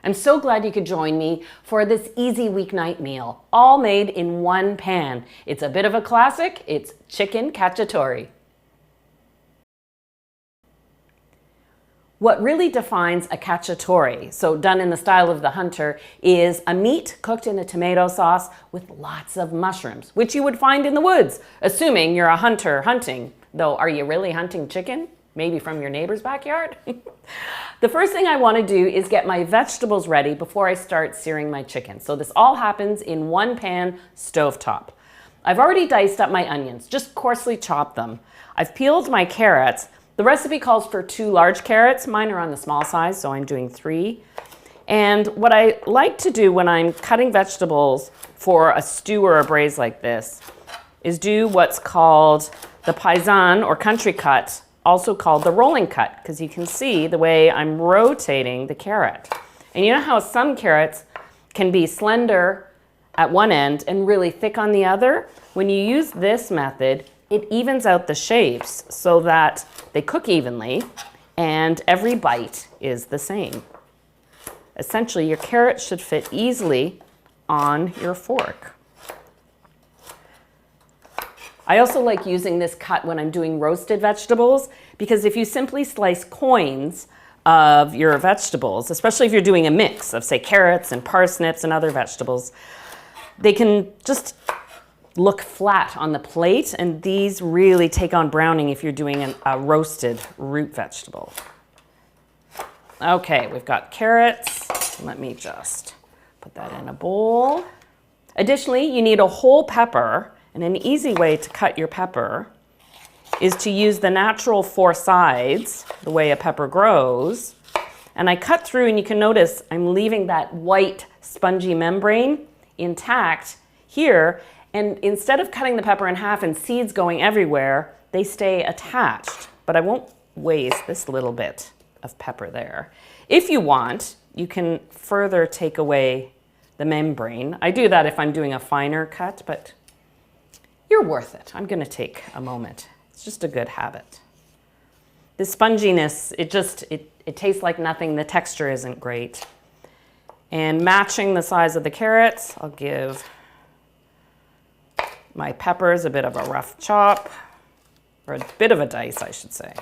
I'm so glad you could join me for this easy weeknight meal, all made in one pan. It's a bit of a classic. It's chicken cacciatore. What really defines a cacciatore, so done in the style of the hunter, is a meat cooked in a tomato sauce with lots of mushrooms, which you would find in the woods, assuming you're a hunter hunting. Though, are you really hunting chicken? Maybe from your neighbor's backyard? The first thing I want to do is get my vegetables ready before I start searing my chicken. So this all happens in one pan, stovetop. I've already diced up my onions, just coarsely chopped them. I've peeled my carrots. The recipe calls for 2 large carrots. Mine are on the small size, so I'm doing 3. And what I like to do when I'm cutting vegetables for a stew or a braise like this is do what's called the paisan or country cut, also called the rolling cut, because you can see the way I'm rotating the carrot. And you know how some carrots can be slender at one end and really thick on the other? When you use this method, it evens out the shapes so that they cook evenly and every bite is the same. Essentially, your carrot should fit easily on your fork. I also like using this cut when I'm doing roasted vegetables, because if you simply slice coins of your vegetables, especially if you're doing a mix of, say, carrots and parsnips and other vegetables, they can just look flat on the plate, and these really take on browning if you're doing a roasted root vegetable. Okay, we've got carrots. Let me just put that in a bowl. Additionally, you need a whole pepper. And an easy way to cut your pepper is to use the natural 4 sides, the way a pepper grows. And I cut through, and you can notice I'm leaving that white spongy membrane intact here. And instead of cutting the pepper in half and seeds going everywhere, they stay attached. But I won't waste this little bit of pepper there. If you want, you can further take away the membrane. I do that if I'm doing a finer cut, but you're worth it. I'm going to take a moment. It's just a good habit. The sponginess, it tastes like nothing. The texture isn't great. And matching the size of the carrots, I'll give my peppers a bit of a rough chop, or a bit of a dice, I should say.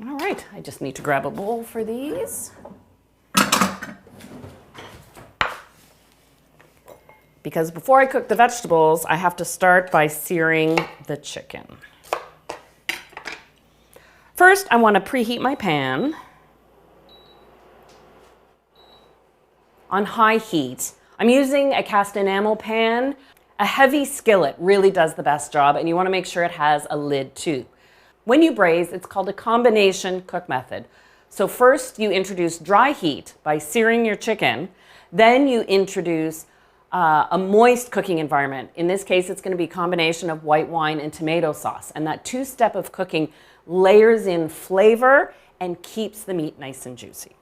All right, I just need to grab a bowl for these. Because before I cook the vegetables, I have to start by searing the chicken. First, I want to preheat my pan on high heat. I'm using a cast enamel pan. A heavy skillet really does the best job, and you want to make sure it has a lid too. When you braise, it's called a combination cook method. So first you introduce dry heat by searing your chicken, then you introduce a moist cooking environment. In this case, it's going to be a combination of white wine and tomato sauce. And that 2-step of cooking layers in flavor and keeps the meat nice and juicy.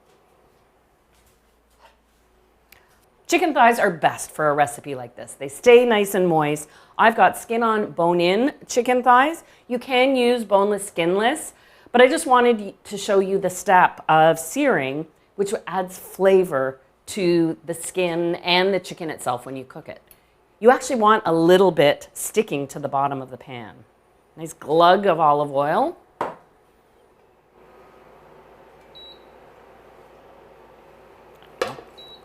Chicken thighs are best for a recipe like this. They stay nice and moist. I've got skin-on, bone-in chicken thighs. You can use boneless, skinless, but I just wanted to show you the step of searing, which adds flavor to the skin and the chicken itself when you cook it. You actually want a little bit sticking to the bottom of the pan. Nice glug of olive oil.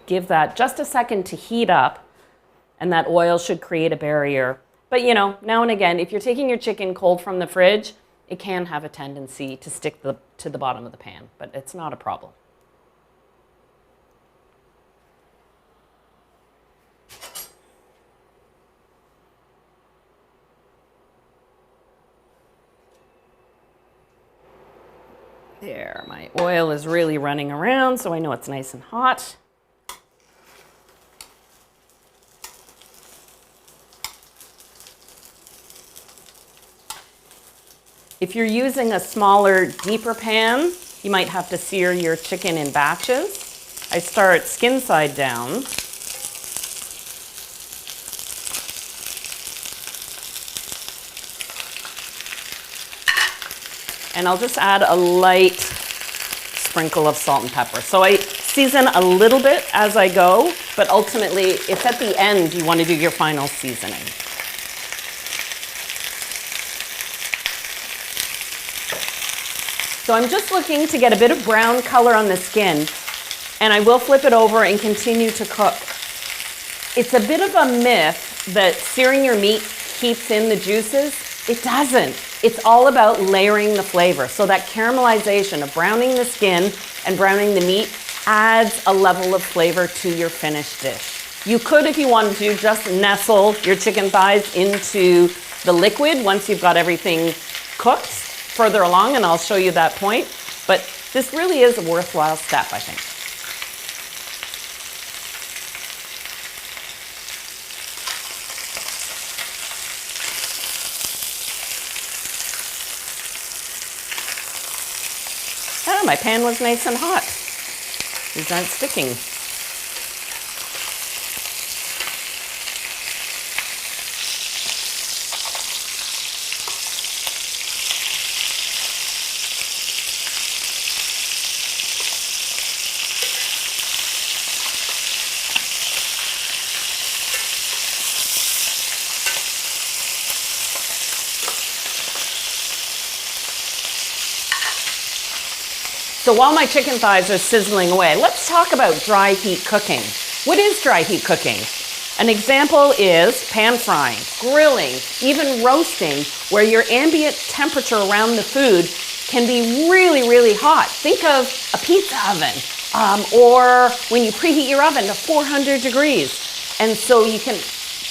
Give that just a second to heat up, and that oil should create a barrier. But you know, now and again, if you're taking your chicken cold from the fridge, it can have a tendency to stick to the bottom of the pan, but it's not a problem. There, my oil is really running around, so I know it's nice and hot. If you're using a smaller, deeper pan, you might have to sear your chicken in batches. I start skin side down. And I'll just add a light sprinkle of salt and pepper. So I season a little bit as I go, but ultimately it's at the end you want to do your final seasoning. So I'm just looking to get a bit of brown color on the skin, and I will flip it over and continue to cook. It's a bit of a myth that searing your meat keeps in the juices. It doesn't. It's all about layering the flavor. So that caramelization of browning the skin and browning the meat adds a level of flavor to your finished dish. You could, if you wanted to, just nestle your chicken thighs into the liquid once you've got everything cooked further along, and I'll show you that point. But this really is a worthwhile step, I think. Oh, my pan was nice and hot. These aren't sticking. So while my chicken thighs are sizzling away, let's talk about dry heat cooking. What is dry heat cooking? An example is pan frying, grilling, even roasting, where your ambient temperature around the food can be really, really hot. Think of a pizza oven, or when you preheat your oven to 400 degrees. And so you can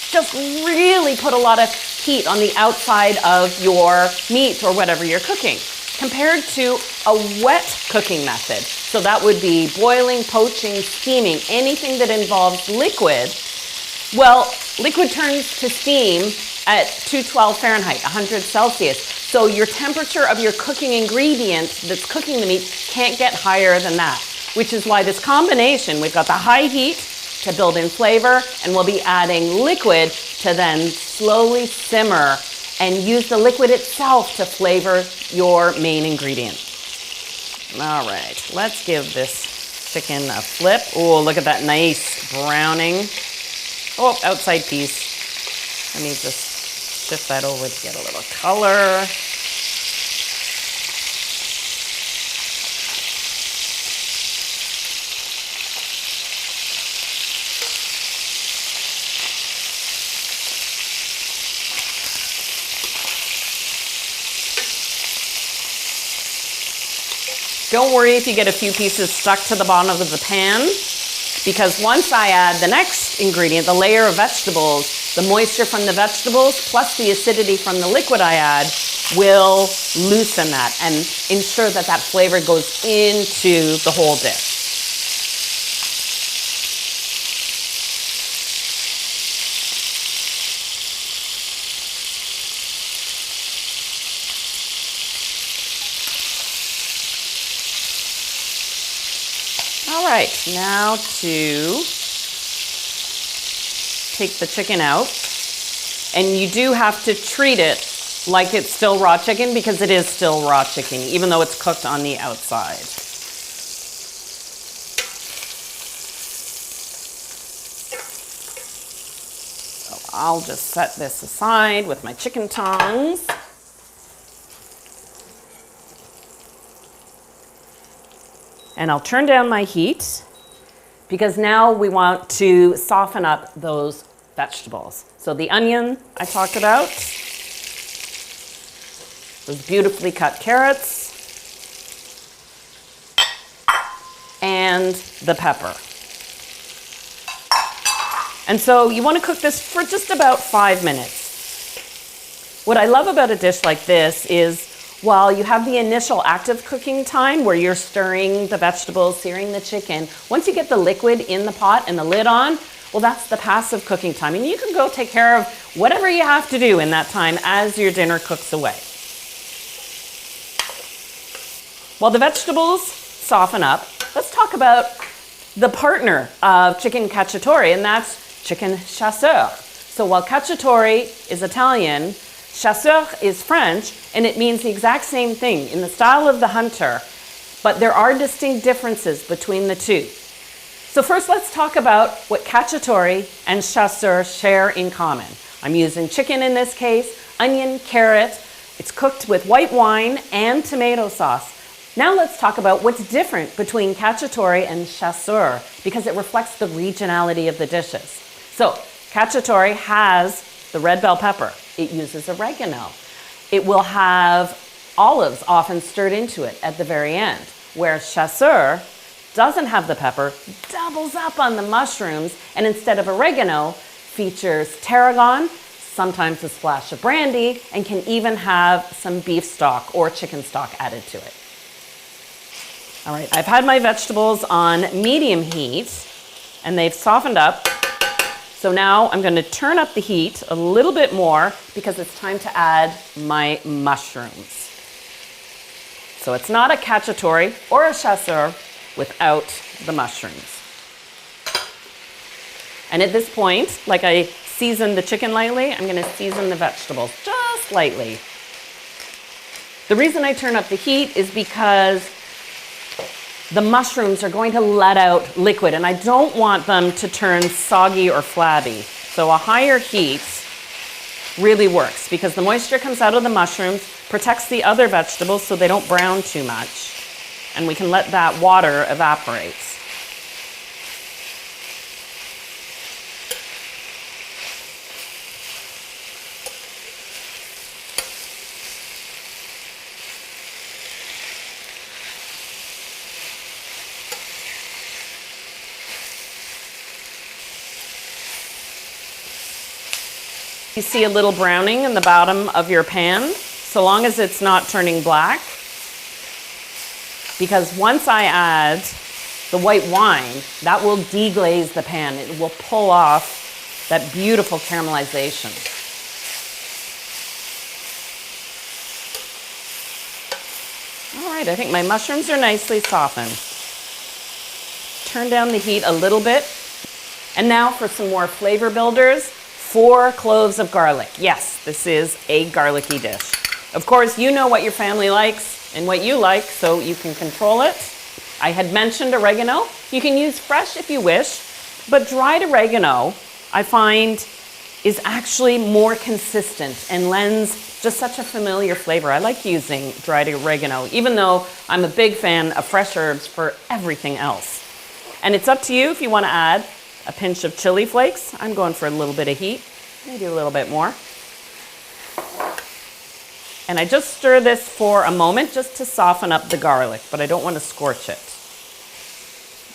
just really put a lot of heat on the outside of your meat or whatever you're cooking, compared to a wet cooking method. So that would be boiling, poaching, steaming, anything that involves liquid. Well, liquid turns to steam at 212 Fahrenheit, 100 Celsius. So your temperature of your cooking ingredient that's cooking the meat can't get higher than that, which is why this combination, we've got the high heat to build in flavor, and we'll be adding liquid to then slowly simmer and use the liquid itself to flavor your main ingredient. All right, let's give this chicken a flip. Oh, look at that nice browning. Oh, outside piece. Let me just shift that over to get a little color. Don't worry if you get a few pieces stuck to the bottom of the pan, because once I add the next ingredient, the layer of vegetables, the moisture from the vegetables plus the acidity from the liquid I add will loosen that and ensure that that flavor goes into the whole dish. All right, now to take the chicken out, and you do have to treat it like it's still raw chicken, because it is still raw chicken, even though it's cooked on the outside. So I'll just set this aside with my chicken tongs. And I'll turn down my heat, because now we want to soften up those vegetables. So the onion I talked about, those beautifully cut carrots, and the pepper. And so you want to cook this for just about 5 minutes. What I love about a dish like this is, while you have the initial active cooking time where you're stirring the vegetables, searing the chicken, once you get the liquid in the pot and the lid on, well, that's the passive cooking time. And you can go take care of whatever you have to do in that time as your dinner cooks away. While the vegetables soften up, let's talk about the partner of chicken cacciatore, and that's chicken chasseur. So while cacciatore is Italian, Chasseur is French, and it means the exact same thing in the style of the hunter, but there are distinct differences between the two. So first, let's talk about what Cacciatore and chasseur share in common. I'm using chicken in this case, onion, carrot. It's cooked with white wine and tomato sauce. Now let's talk about what's different between Cacciatore and chasseur, because it reflects the regionality of the dishes. So Cacciatore has the red bell pepper. It uses oregano. It will have olives often stirred into it at the very end, where chasseur doesn't have the pepper, doubles up on the mushrooms, and instead of oregano, features tarragon, sometimes a splash of brandy, and can even have some beef stock or chicken stock added to it. All right, I've had my vegetables on medium heat, and they've softened up. So now I'm going to turn up the heat a little bit more because it's time to add my mushrooms. So it's not a Cacciatore or a chasseur without the mushrooms. And at this point, like I seasoned the chicken lightly, I'm going to season the vegetables just lightly. The reason I turn up the heat is because the mushrooms are going to let out liquid, and I don't want them to turn soggy or flabby. So a higher heat really works because the moisture comes out of the mushrooms, protects the other vegetables so they don't brown too much, and we can let that water evaporate. You see a little browning in the bottom of your pan, so long as it's not turning black. Because once I add the white wine, that will deglaze the pan. It will pull off that beautiful caramelization. All right, I think my mushrooms are nicely softened. Turn down the heat a little bit. And now for some more flavor builders. 4 cloves of garlic. Yes, this is a garlicky dish. Of course, you know what your family likes and what you like, so you can control it. I had mentioned oregano. You can use fresh if you wish, but dried oregano, I find, is actually more consistent and lends just such a familiar flavor. I like using dried oregano, even though I'm a big fan of fresh herbs for everything else. And it's up to you if you want to add a pinch of chili flakes. I'm going for a little bit of heat, maybe a little bit more. And I just stir this for a moment just to soften up the garlic, but I don't want to scorch it.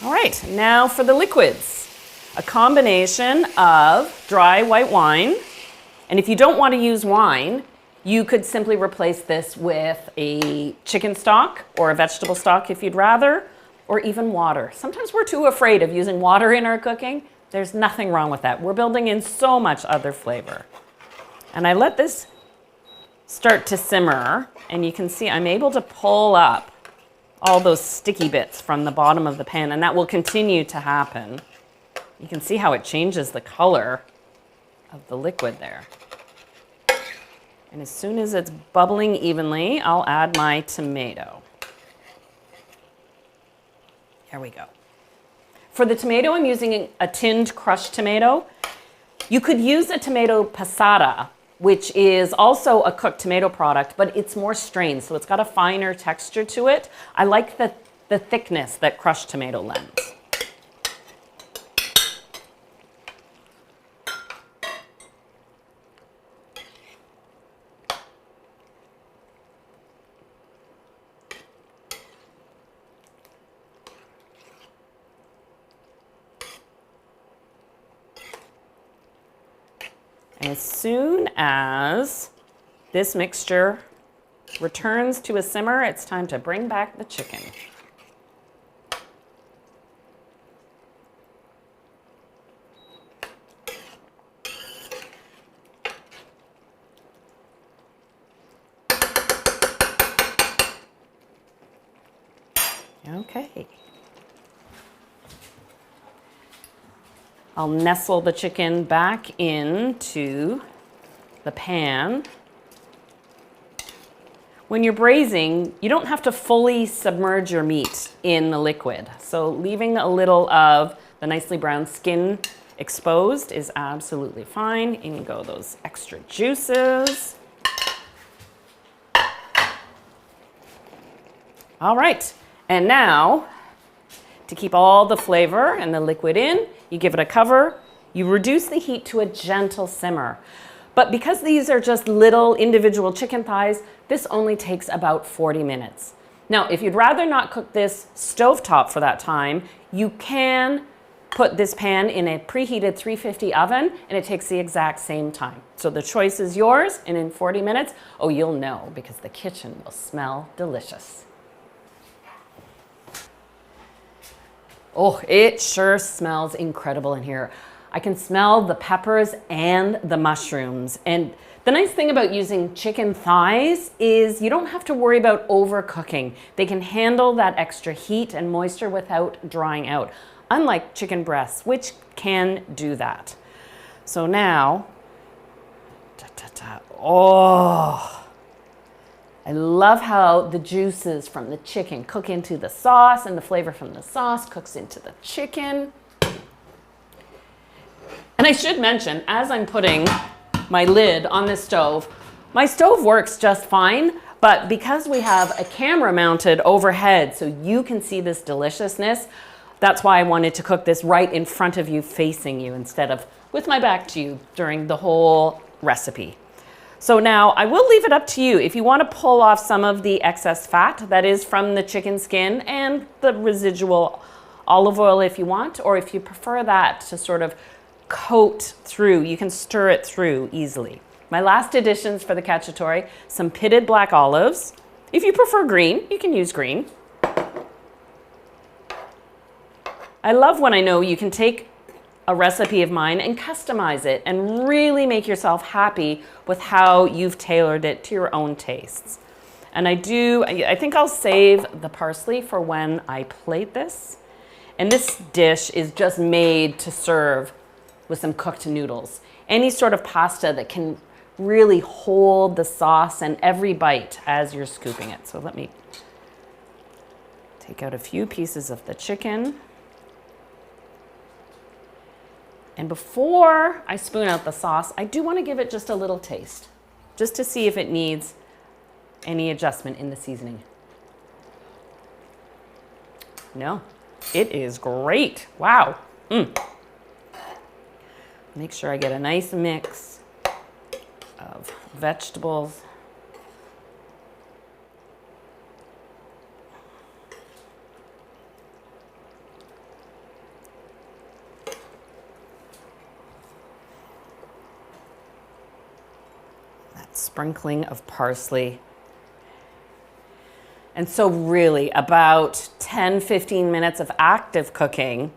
All right, now for the liquids. A combination of dry white wine, and if you don't want to use wine, you could simply replace this with a chicken stock or a vegetable stock if you'd rather, or even water. Sometimes we're too afraid of using water in our cooking. There's nothing wrong with that. We're building in so much other flavor. And I let this start to simmer, and you can see I'm able to pull up all those sticky bits from the bottom of the pan, and that will continue to happen. You can see how it changes the color of the liquid there. And as soon as it's bubbling evenly, I'll add my tomato. There we go. For the tomato, I'm using a tinned crushed tomato. You could use a tomato passata, which is also a cooked tomato product, but it's more strained, so it's got a finer texture to it. I like the thickness that crushed tomato lends. As soon as this mixture returns to a simmer, it's time to bring back the chicken. Okay. I'll nestle the chicken back into the pan When you're braising, you don't have to fully submerge your meat in the liquid. So leaving a little of the nicely browned skin exposed is absolutely fine. In go those extra juices. All right, and now to keep all the flavor and the liquid in, you give it a cover, you reduce the heat to a gentle simmer. But because these are just little individual chicken thighs, this only takes about 40 minutes. Now, if you'd rather not cook this stovetop for that time, you can put this pan in a preheated 350 oven and it takes the exact same time. So the choice is yours, and in 40 minutes, oh, you'll know because the kitchen will smell delicious. Oh, it sure smells incredible in here. I can smell the peppers and the mushrooms. And the nice thing about using chicken thighs is you don't have to worry about overcooking. They can handle that extra heat and moisture without drying out, unlike chicken breasts, which can do that. So now, oh, I love how the juices from the chicken cook into the sauce and the flavor from the sauce cooks into the chicken. And I should mention, as I'm putting my lid on this stove, my stove works just fine, but because we have a camera mounted overhead so you can see this deliciousness, that's why I wanted to cook this right in front of you, facing you, instead of with my back to you during the whole recipe. So now I will leave it up to you. If you want to pull off some of the excess fat that is from the chicken skin and the residual olive oil if you want, or if you prefer that to sort of coat through, you can stir it through easily. My last additions for the cacciatore, some pitted black olives. If you prefer green, you can use green. I love when I know you can take a recipe of mine and customize it and really make yourself happy with how you've tailored it to your own tastes. And I think I'll save the parsley for when I plate this. And this dish is just made to serve with some cooked noodles. Any sort of pasta that can really hold the sauce and every bite as you're scooping it. So let me take out a few pieces of the chicken. And before I spoon out the sauce, I do want to give it just a little taste, just to see if it needs any adjustment in the seasoning. No, it is great. Wow. Make sure I get a nice mix of vegetables. That sprinkling of parsley. And so really about 10-15 minutes of active cooking,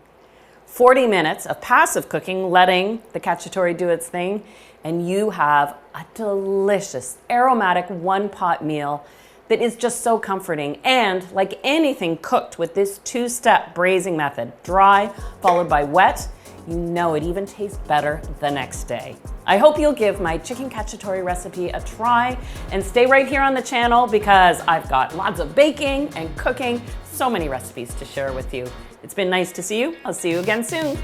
40 minutes of passive cooking, letting the cacciatore do its thing, and you have a delicious, aromatic one-pot meal that is just so comforting. And like anything cooked with this two-step braising method, dry followed by wet, you know it even tastes better the next day. I hope you'll give my chicken cacciatore recipe a try and stay right here on the channel because I've got lots of baking and cooking, so many recipes to share with you. It's been nice to see you. I'll see you again soon.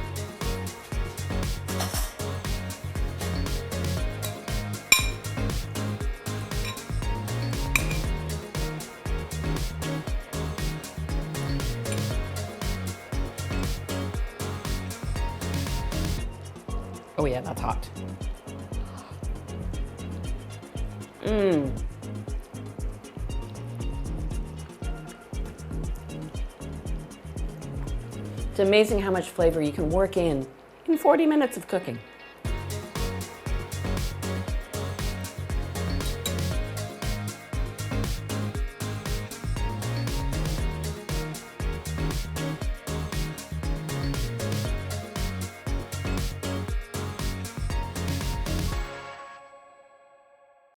Oh yeah, that's hot. It's amazing how much flavor you can work in 40 minutes of cooking.